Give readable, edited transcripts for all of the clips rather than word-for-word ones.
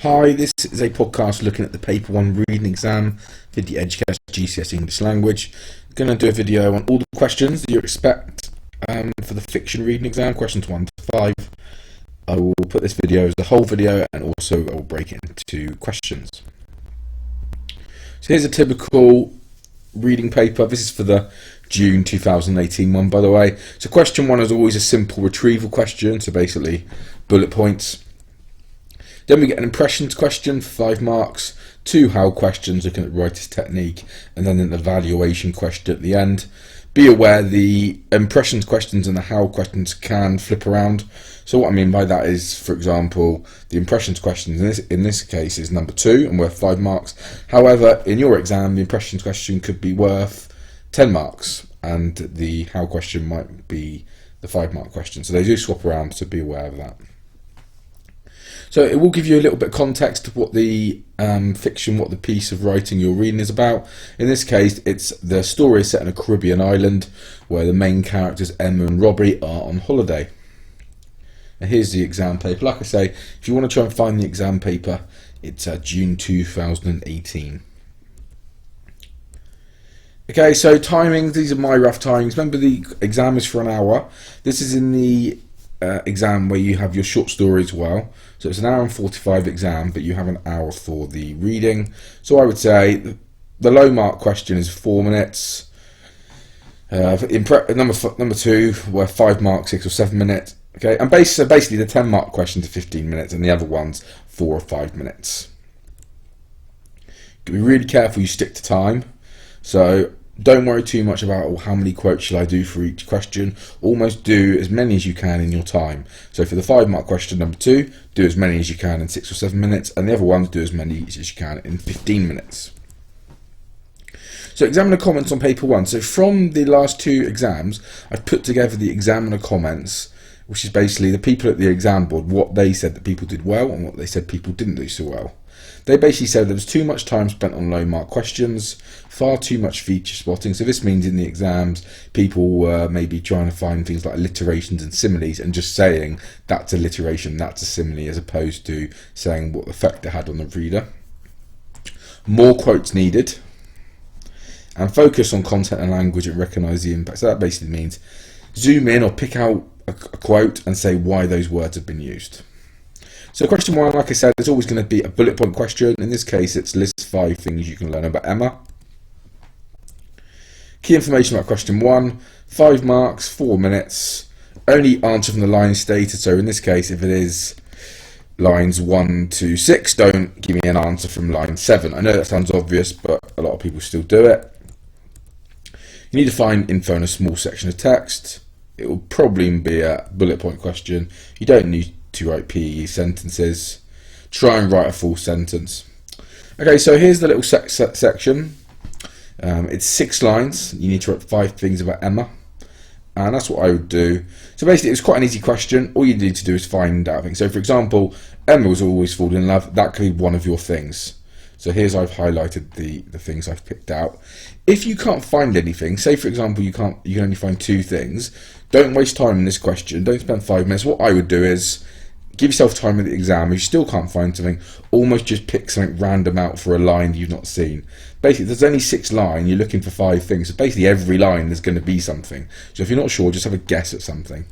Hi, this is a podcast looking at the Paper 1 reading exam for the EDUQAS GCSE English language. I'm going to do a video on all the questions that you expect for the fiction reading exam, questions 1 to 5. I will put this video as a whole video and also I will break it into questions. So here's a typical reading paper. This is for the June 2018 one, by the way. So question 1 is always a simple retrieval question, so basically bullet points. Then we get an impressions question for 5 marks, 2 how questions looking at writer's technique, and then an evaluation question at the end. Be aware the impressions questions and the how questions can flip around. So what I mean by that is, for example, the impressions questions in this case is number 2 and worth 5 marks. However, in your exam, the impressions question could be worth 10 marks and the how question might be the 5-mark question. So they do swap around, so be aware of that. So it will give you a little bit of context of what the fiction, what the piece of writing you're reading is about. In this case, it's the story is set in a Caribbean island where the main characters Emma and Robbie are on holiday. And here's the exam paper. Like I say, if you want to try and find the exam paper, it's June 2018. Okay, so timings, these are my rough timings. Remember, the exam is for an hour. This is in the exam where you have your short story as well. So it's an hour and 45 exam, but you have an hour for the reading. So I would say the low mark question is 4 minutes. Number 2 were 5 marks, 6 or 7 minutes. Okay, and basically the 10 mark questions are 15 minutes, and the other ones 4 or 5 minutes. Be really careful you stick to time. So don't worry too much about how many quotes shall I do for each question. Almost do as many as you can in your time. So for the 5-mark question number 2, do as many as you can in 6 or 7 minutes, and the other ones do as many as you can in 15 minutes. So examiner comments on paper 1. So from the last 2 exams, I've put together the examiner comments, which is basically the people at the exam board, what they said that people did well and what they said people didn't do so well. They basically said there was too much time spent on low mark questions, far too much feature spotting. So this means in the exams, people were maybe trying to find things like alliterations and similes and just saying that's alliteration, that's a simile, as opposed to saying what effect it had on the reader. More quotes needed. And focus on content and language and recognise the impact. So that basically means zoom in or pick out a quote and say why those words have been used. So question 1, like I said, is always going to be a bullet point question. In this case, it's list 5 things you can learn about Emma. Key information about question 1, 5 marks, 4 minutes. Only answer from the line stated. So in this case, if it is lines 1 to 6, don't give me an answer from line 7. I know that sounds obvious, but a lot of people still do it. You need to find info in a small section of text. It will probably be a bullet point question. You don't need to write PE sentences. Try and write a full sentence. Okay, so here's the little section. It's 6 lines. You need to write 5 things about Emma, and that's what I would do. So basically, it's quite an easy question. All you need to do is find out things. So for example, Emma was always falling in love. That could be one of your things. So here's I've highlighted the things I've picked out. If you can't find anything, say for example you can only find 2 things, don't waste time in this question. Don't spend 5 minutes. What I would do is give yourself time at the exam. If you still can't find something, almost just pick something random out for a line you've not seen. Basically, there's only 6 lines, you're looking for 5 things. So basically every line there's going to be something. So if you're not sure, just have a guess at something.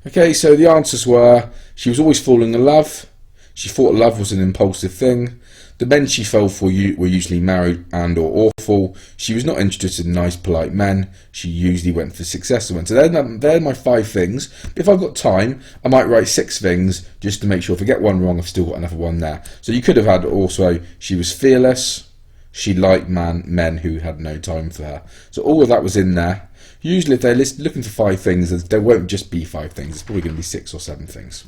Okay, so the answers were, she was always falling in love. She thought love was an impulsive thing. The men she fell for were usually married and or awful. She was not interested in nice, polite men. She usually went for successful men. So they're my 5 things. If I've got time, I might write 6 things just to make sure if I get one wrong, I've still got another one there. So you could have had also, she was fearless. She liked men who had no time for her. So all of that was in there. Usually if they're looking for 5 things, there won't just be 5 things. It's probably going to be 6 or 7 things.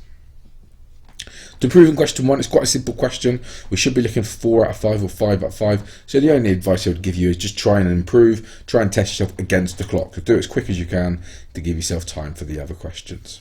To improve in question 1, it's quite a simple question. We should be looking for 4 out of 5 or 5 out of 5. So the only advice I would give you is just try and improve. Try and test yourself against the clock. Do it as quick as you can to give yourself time for the other questions.